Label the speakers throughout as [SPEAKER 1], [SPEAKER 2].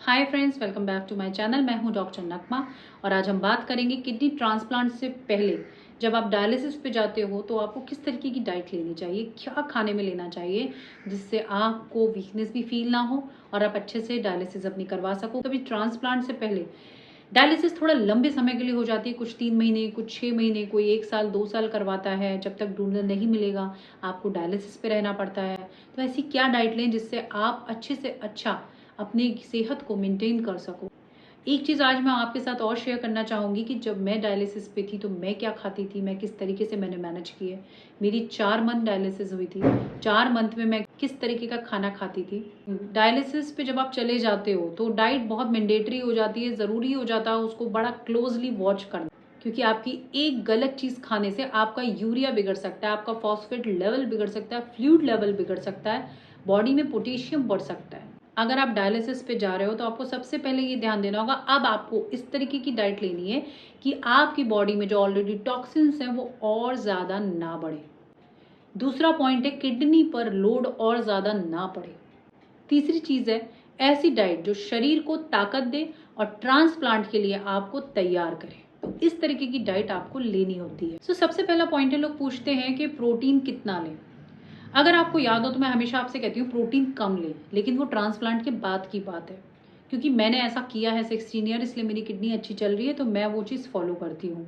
[SPEAKER 1] Hi friends, welcome back to my channel. मैं हूं doctor नकमा और आज हम बात करेंगे किडनी ट्रांसप्लांट से पहले जब आप डायलिसिस पे जाते हो तो आपको किस तरीके की डाइट लेनी चाहिए, क्या खाने में लेना चाहिए जिससे आपको वीकनेस भी फील ना हो और आप अच्छे से डायलिसिस अपनी करवा सको। कभी ट्रांसप्लांट से पहले डायलिसिस थोड़ा लंबे समय के लिए हो जाती है, कुछ 3 महीने, कुछ 6 महीने, कोई 1 साल 2 साल करवाता है। जब तक डोनर नहीं मिलेगा आपको डायलिसिस पे रहना पड़ता है। तो ऐसी क्या डाइट लें जिससे आप अच्छे से अच्छा अपनी सेहत को मेंटेन कर सको। एक चीज़ आज मैं आपके साथ और शेयर करना चाहूँगी कि जब मैं डायलिसिस पे थी तो मैं क्या खाती थी, मैं किस तरीके से मैंने मैनेज किए। मेरी 4 मंथ डायलिसिस हुई थी। 4 मंथ में मैं किस तरीके का खाना खाती थी। डायलिसिस पे जब आप चले जाते हो तो डाइट बहुत मैंडेटरी हो जाती है, ज़रूरी हो जाता है उसको बड़ा क्लोजली वॉच करना, क्योंकि आपकी एक गलत चीज़ खाने से आपका यूरिया बिगड़ सकता है, आपका फॉस्फेट लेवल बिगड़ सकता है, फ्लूइड लेवल बिगड़ सकता है, बॉडी में पोटेशियम बढ़ सकता है। अगर आप डायलिसिस पे जा रहे हो तो आपको सबसे पहले ये ध्यान देना होगा, अब आपको इस तरीके की डाइट लेनी है कि आपकी बॉडी में जो ऑलरेडी टॉक्सिन्स हैं वो और ज़्यादा ना बढ़े। दूसरा पॉइंट है, किडनी पर लोड और ज़्यादा ना पड़े। तीसरी चीज़ है, ऐसी डाइट जो शरीर को ताकत दे और ट्रांसप्लांट के लिए आपको तैयार करे। तो इस तरीके की डाइट आपको लेनी होती है। सबसे पहला पॉइंट है, लोग पूछते हैं कि प्रोटीन कितना लें। अगर आपको याद हो तो मैं हमेशा आपसे कहती हूँ प्रोटीन कम लें, लेकिन वो ट्रांसप्लांट के बाद की बात है, क्योंकि मैंने ऐसा किया है 16 ईयर, इसलिए मेरी किडनी अच्छी चल रही है तो मैं वो चीज़ फॉलो करती हूँ।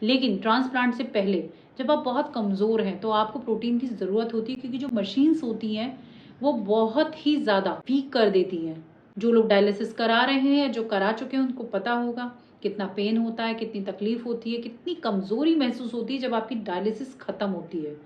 [SPEAKER 1] लेकिन ट्रांसप्लांट से पहले जब आप बहुत कमज़ोर हैं तो आपको प्रोटीन की ज़रूरत होती है, क्योंकि जो मशीन्स होती हैं वो बहुत ही ज़्यादा वीक कर देती हैं। जो लोग डायलिसिस करा रहे हैं या जो करा चुके हैं उनको पता होगा कितना पेन होता है, कितनी तकलीफ होती है, कितनी कमज़ोरी महसूस होती है जब आपकी डायलिसिस ख़त्म होती है।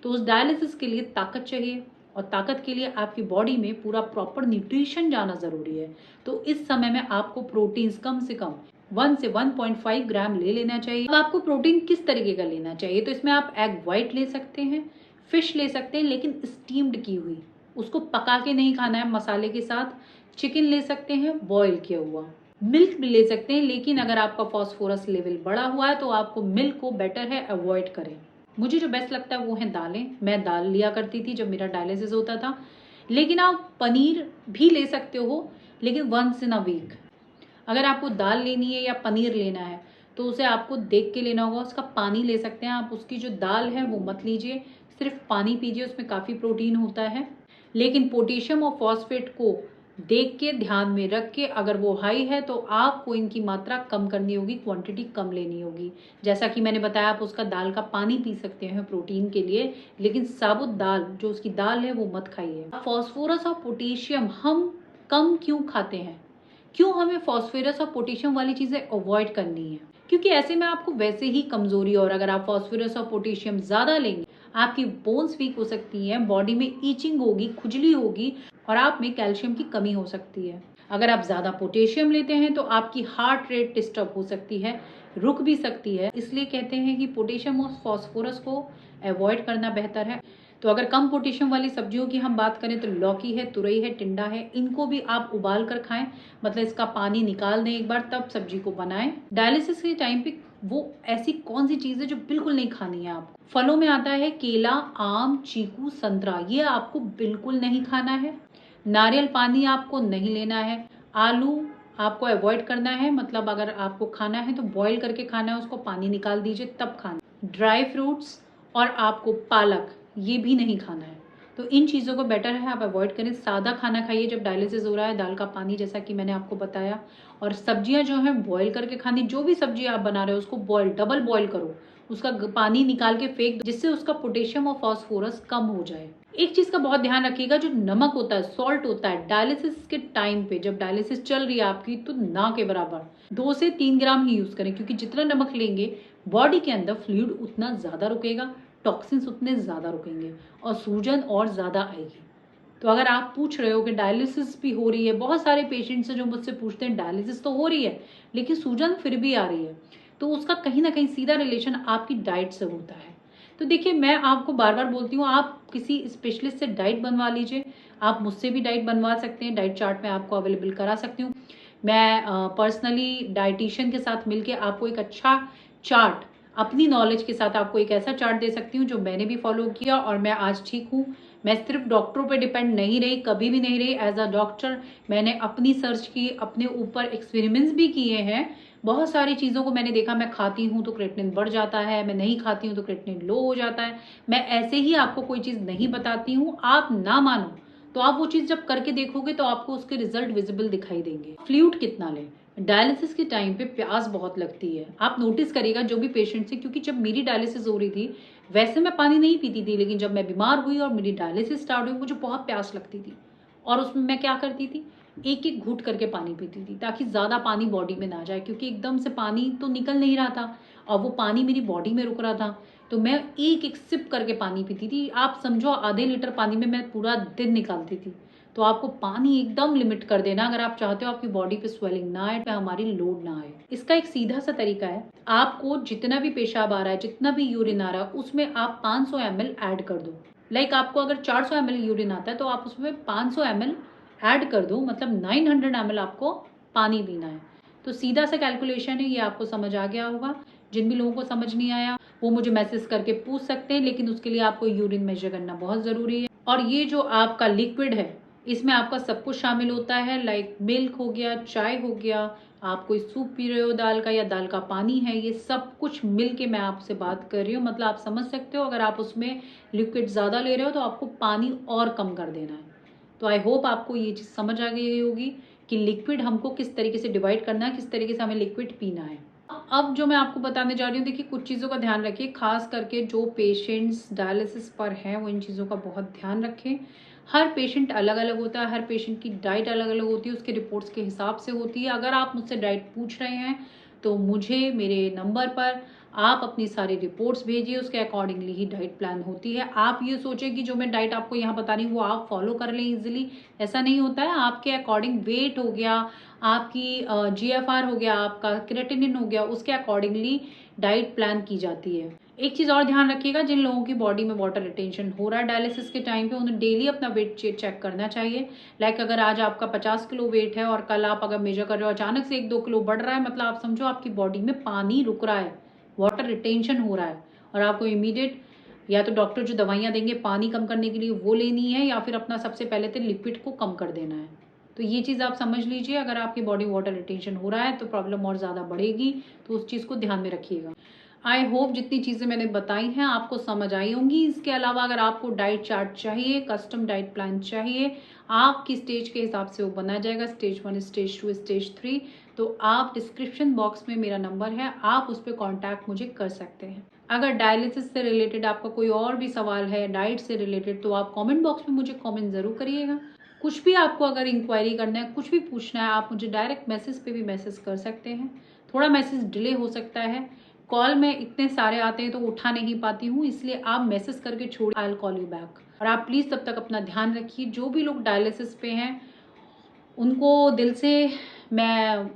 [SPEAKER 1] तो उस डायलिसिस के लिए ताकत चाहिए और ताकत के लिए आपकी बॉडी में पूरा प्रॉपर न्यूट्रिशन जाना ज़रूरी है। तो इस समय में आपको प्रोटीन्स कम से कम 1 से 1.5 ग्राम ले लेना चाहिए। अब आपको प्रोटीन किस तरीके का लेना चाहिए, तो इसमें आप एग वाइट ले सकते हैं, फिश ले सकते हैं लेकिन स्टीम्ड की हुई, उसको पका के नहीं खाना है मसाले के साथ। चिकन ले सकते हैं बॉईल किया हुआ, मिल्क भी ले सकते हैं, लेकिन अगर आपका फॉस्फोरस लेवल बढ़ा हुआ है तो आपको मिल्क को बेटर है अवॉइड करें। मुझे जो बेस्ट लगता है वो है दालें। मैं दाल लिया करती थी जब मेरा डायलिसिस होता था। लेकिन आप पनीर भी ले सकते हो, लेकिन वंस इन अ वीक। अगर आपको दाल लेनी है या पनीर लेना है तो उसे आपको देख के लेना होगा। उसका पानी ले सकते हैं आप, उसकी जो दाल है वो मत लीजिए, सिर्फ पानी पीजिए, उसमें काफ़ी प्रोटीन होता है। लेकिन पोटेशियम और फॉस्फेट को देख के ध्यान में रख के, अगर वो हाई है तो आपको इनकी मात्रा कम करनी होगी, क्वांटिटी कम लेनी होगी। जैसा कि मैंने बताया, आप उसका दाल का पानी पी सकते हैं प्रोटीन के लिए, लेकिन साबुत दाल जो उसकी दाल है वो मत खाइए। फॉस्फोरस और पोटेशियम हम कम क्यों खाते हैं, क्यों हमें फॉस्फोरस और पोटेशियम वाली चीज़ें अवॉइड करनी है? क्योंकि ऐसे में आपको वैसे ही कमजोरी, और अगर आप फॉस्फोरस और पोटेशियम ज़्यादा लेंगे आपकी बोन्स वीक हो सकती हैं, बॉडी में ईचिंग होगी, खुजली होगी और आप में कैल्शियम की कमी हो सकती है। अगर आप ज़्यादा पोटेशियम लेते हैं तो आपकी हार्ट रेट डिस्टर्ब हो सकती है, रुक भी सकती है। इसलिए कहते हैं कि पोटेशियम और फॉस्फोरस को अवॉइड करना बेहतर है। तो अगर कम पोटेशियम वाली सब्जियों की हम बात करें तो लौकी है, तुरई है, टिंडा है, इनको भी आप उबाल कर खाएं, मतलब इसका पानी निकाल दें एक बार, तब सब्जी को बनाएं। डायलिसिस के टाइम पे वो ऐसी कौन सी चीज़ है जो बिल्कुल नहीं खानी है आपको? फलों में आता है केला, आम, चीकू, संतरा, ये आपको बिल्कुल नहीं खाना है। नारियल पानी आपको नहीं लेना है। आलू आपको अवॉइड करना है, मतलब अगर आपको खाना है तो बॉईल करके खाना है, उसको पानी निकाल दीजिए तब खाना। ड्राई फ्रूट्स और आपको पालक ये भी नहीं खाना है। तो इन चीज़ों को बेटर है आप अवॉइड करें। सादा खाना खाइए जब डायलिसिस हो रहा है, दाल का पानी जैसा कि मैंने आपको बताया। और सब्जियां जो हैं बॉईल करके खानी, जो भी सब्जी आप बना रहे हो उसको बॉईल, डबल बॉईल करो, उसका पानी निकाल के फेंक दो, जिससे उसका पोटेशियम और फॉस्फोरस कम हो जाए। एक चीज़ का बहुत ध्यान रखिएगा, जो नमक होता है, सॉल्ट होता है, डायलिसिस के टाइम पे जब डायलिसिस चल रही है आपकी तो ना के बराबर 2 से 3 ग्राम ही यूज़ करें, क्योंकि जितना नमक लेंगे बॉडी के अंदर फ्लूइड उतना ज़्यादा रुकेगा, टॉक्सिन्स उतने ज़्यादा रुकेंगे और सूजन और ज़्यादा आएगी। तो अगर आप पूछ रहे हो कि डायलिसिस भी हो रही है, बहुत सारे पेशेंट्स हैं जो मुझसे पूछते हैं डायलिसिस तो हो रही है लेकिन सूजन फिर भी आ रही है, तो उसका कहीं ना कहीं सीधा रिलेशन आपकी डाइट से होता है। तो देखिए, मैं आपको बार बार बोलती हूँ, आप किसी स्पेशलिस्ट से डाइट बनवा लीजिए। आप मुझसे भी डाइट बनवा सकते हैं, डाइट चार्ट में आपको अवेलेबल करा सकती हूँ। मैं पर्सनली डाइटिशियन के साथ मिलके आपको एक अच्छा चार्ट अपनी नॉलेज के साथ आपको एक ऐसा चार्ट दे सकती हूँ जो मैंने भी फॉलो किया और मैं आज ठीक हूँ। मैं सिर्फ डॉक्टरों पे डिपेंड नहीं रही, कभी भी नहीं रही। एज अ डॉक्टर मैंने अपनी सर्च की, अपने ऊपर एक्सपेरिमेंट्स भी किए हैं। बहुत सारी चीज़ों को मैंने देखा, मैं खाती हूँ तो क्रेटिनिन बढ़ जाता है, मैं नहीं खाती हूँ तो क्रेटिनिन लो हो जाता है। मैं ऐसे ही आपको कोई चीज़ नहीं बताती हूँ, आप ना मानो तो आप वो चीज़ जब करके देखोगे तो आपको उसके रिजल्ट विजिबल दिखाई देंगे। फ्लूइड कितना लें? डायलिसिस के टाइम पे प्यास बहुत लगती है। आप नोटिस करिएगा जो भी पेशेंट से, क्योंकि जब मेरी डायलिसिस हो रही थी वैसे मैं पानी नहीं पीती थी, लेकिन जब मैं बीमार हुई और मेरी डायलिसिस स्टार्ट हुई मुझे बहुत प्यास लगती थी। और उसमें मैं क्या करती थी, एक एक घूंट करके पानी पीती थी ताकि ज़्यादा पानी बॉडी में ना जाए, क्योंकि एकदम से पानी तो निकल नहीं रहा था और वो पानी मेरी बॉडी में रुक रहा था। तो मैं एक एक सिप करके पानी पीती थी। आप समझो आधे लीटर पानी में मैं पूरा दिन निकालती थी। तो आपको पानी एकदम लिमिट कर देना अगर आप चाहते हो आपकी बॉडी पे स्वेलिंग ना आए, पे हमारी लोड ना आए। इसका एक सीधा सा तरीका है, आपको जितना भी पेशाब आ रहा है, जितना भी यूरिन आ रहा है, उसमें आप 500 ml ऐड कर दो। लाइक आपको अगर 400 ml यूरिन आता है तो आप उसमें 500 ml ऐड कर दो, मतलब 900 ml आपको पानी पीना है। तो सीधा सा कैलकुलेशन है, ये आपको समझ आ गया होगा। जिन भी लोगों को समझ नहीं आया वो मुझे मैसेज करके पूछ सकते हैं, लेकिन उसके लिए आपको यूरिन मेजर करना बहुत ज़रूरी है। और ये जो आपका लिक्विड है इसमें आपका सब कुछ शामिल होता है, लाइक मिल्क हो गया, चाय हो गया, आप कोई सूप पी रहे हो दाल का या दाल का पानी है, ये सब कुछ मिल के मैं आपसे बात कर रही हूँ। मतलब आप समझ सकते हो, अगर आप उसमें लिक्विड ज़्यादा ले रहे हो तो आपको पानी और कम कर देना है। तो आई होप आपको ये चीज़ समझ आ गई होगी कि लिक्विड हमको किस तरीके से डिवाइड करना है, किस तरीके से हमें लिक्विड पीना है। अब जो मैं आपको बताने जा रही हूँ, देखिए कुछ चीज़ों का ध्यान रखिए, खास करके जो पेशेंट्स डायलिसिस पर हैं वो इन चीज़ों का बहुत ध्यान रखें। हर पेशेंट अलग अलग होता है, हर पेशेंट की डाइट अलग अलग होती है, उसके रिपोर्ट्स के हिसाब से होती है। अगर आप मुझसे डाइट पूछ रहे हैं तो मुझे मेरे नंबर पर आप अपनी सारी रिपोर्ट्स भेजिए, उसके अकॉर्डिंगली ही डाइट प्लान होती है। आप ये सोचें कि जो मैं डाइट आपको यहाँ बता रही हूँ वो आप फॉलो कर लें इजीली, ऐसा नहीं होता है। आपके अकॉर्डिंग वेट हो गया, आपकी GFR हो गया, आपका क्रेटिनिन हो गया, उसके अकॉर्डिंगली डाइट प्लान की जाती है। एक चीज़ और ध्यान रखिएगा, जिन लोगों की बॉडी में वाटर रिटेंशन हो रहा है डायलिसिस के टाइम पे, उन्हें डेली अपना वेट चेक करना चाहिए। लाइक अगर आज आपका 50 किलो वेट है और कल आप अगर मेजर कर रहे हो अचानक से 1-2 किलो बढ़ रहा है, मतलब आप समझो आपकी बॉडी में पानी रुक रहा है, वाटर रिटेंशन हो रहा है, और आपको इमीडिएट या तो डॉक्टर जो दवाइयाँ देंगे पानी कम करने के लिए वो लेनी है, या फिर अपना सबसे पहले तो लिक्विड को कम कर देना है। तो ये चीज़ आप समझ लीजिए, अगर आपकी बॉडी वाटर रिटेंशन हो रहा है तो प्रॉब्लम और ज़्यादा बढ़ेगी, तो उस चीज़ को ध्यान में रखिएगा। आई होप जितनी चीज़ें मैंने बताई हैं आपको समझ आई होंगी। इसके अलावा अगर आपको डाइट चार्ट चाहिए, कस्टम डाइट प्लान चाहिए, आपकी स्टेज के हिसाब से वो बनाया जाएगा, स्टेज 1, स्टेज 2, स्टेज 3। तो आप डिस्क्रिप्शन बॉक्स में मेरा नंबर है, आप उस पर कॉन्टैक्ट मुझे कर सकते हैं। अगर डायलिसिस से रिलेटेड आपका कोई और भी सवाल है, डाइट से रिलेटेड, तो आप कमेंट बॉक्स में मुझे कमेंट ज़रूर करिएगा। कुछ भी आपको अगर इंक्वायरी करना है, कुछ भी पूछना है, आप मुझे डायरेक्ट मैसेज पे भी मैसेज कर सकते हैं। थोड़ा मैसेज डिले हो सकता है, कॉल में इतने सारे आते हैं तो उठा नहीं पाती हूँ, इसलिए आप मैसेज करके छोड़िए, I will call you back. और आप प्लीज़ तब तक अपना ध्यान रखिए। जो भी लोग डायलिसिस पे हैं उनको दिल से मैं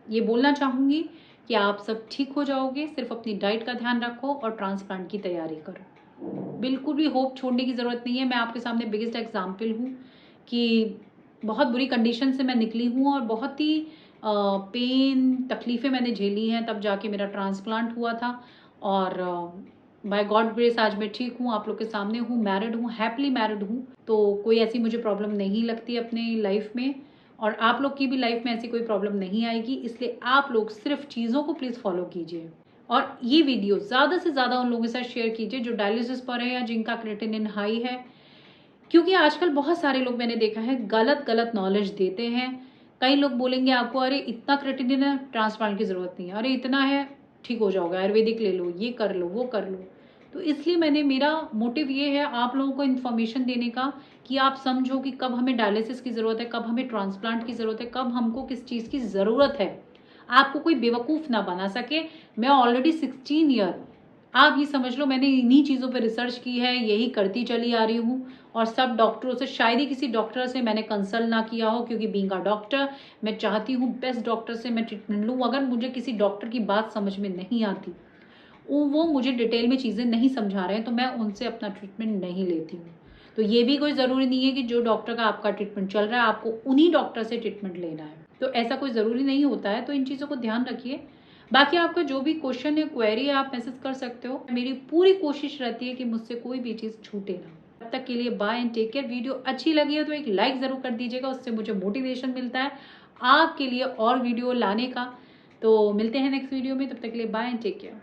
[SPEAKER 1] ये बोलना चाहूँगी कि आप सब ठीक हो जाओगे, सिर्फ अपनी डाइट का ध्यान रखो और ट्रांसप्लांट की तैयारी करो। बिल्कुल भी होप छोड़ने की ज़रूरत नहीं है। मैं आपके सामने बिगेस्ट एग्जाम्पल हूँ कि बहुत बुरी कंडीशन से मैं निकली हूँ और बहुत ही पेन तकलीफ़ें मैंने झेली हैं, तब जाके मेरा ट्रांसप्लांट हुआ था। और बाय गॉड ग्रेस आज मैं ठीक हूँ, आप लोग के सामने हूँ, मैरिड हूँ, हैप्पीली मैरिड हूँ। तो कोई ऐसी मुझे प्रॉब्लम नहीं लगती अपने लाइफ में, और आप लोग की भी लाइफ में ऐसी कोई प्रॉब्लम नहीं आएगी। इसलिए आप लोग सिर्फ चीज़ों को प्लीज़ फॉलो कीजिए, और ये वीडियो ज़्यादा से ज़्यादा उन लोगों के साथ शेयर कीजिए जो डायलिसिस पर है या जिनका क्रेटिनिन हाई है। क्योंकि आजकल बहुत सारे लोग मैंने देखा है गलत गलत नॉलेज देते हैं। कई लोग बोलेंगे आपको, अरे इतना क्रेटिनिन है ट्रांसप्लांट की ज़रूरत नहीं है, अरे इतना है ठीक हो जाओगे, आयुर्वेदिक ले लो, ये कर लो, वो कर लो। तो इसलिए मेरा मोटिव ये है आप लोगों को इन्फॉर्मेशन देने का कि आप समझो कि कब हमें डायलिसिस की ज़रूरत है, कब हमें ट्रांसप्लांट की ज़रूरत है, कब हमको किस चीज़ की ज़रूरत है। आपको कोई बेवकूफ़ ना बना सके। मैं ऑलरेडी 16 ईयर, आप ये समझ लो मैंने इन्हीं चीज़ों पे रिसर्च की है, यही करती चली आ रही हूँ। और सब डॉक्टरों से, शायद ही किसी डॉक्टर से मैंने कंसल्ट ना किया हो, क्योंकि बीइंग अ डॉक्टर मैं चाहती हूँ बेस्ट डॉक्टर से मैं ट्रीटमेंट लूँ। अगर मुझे किसी डॉक्टर की बात समझ में नहीं आती, वो मुझे डिटेल में चीज़ें नहीं समझा रहे हैं, तो मैं उनसे अपना ट्रीटमेंट नहीं लेती हूँ। तो ये भी कोई ज़रूरी नहीं है कि जो डॉक्टर का आपका ट्रीटमेंट चल रहा है आपको उन्हीं डॉक्टर से ट्रीटमेंट लेना है, तो ऐसा कोई ज़रूरी नहीं होता है। तो इन चीज़ों को ध्यान रखिए। बाकी आपका जो भी क्वेश्चन है, क्वेरी है, आप मैसेज कर सकते हो। मेरी पूरी कोशिश रहती है कि मुझसे कोई भी चीज़ छूटे ना। तब तक के लिए bye and take care. Video अच्छी लगी है तो एक लाइक ज़रूर कर दीजिएगा, उससे मुझे मोटिवेशन मिलता है आपके लिए और वीडियो लाने का। तो मिलते हैं नेक्स्ट वीडियो में, तब तक के लिए बाय एंड टेक केयर।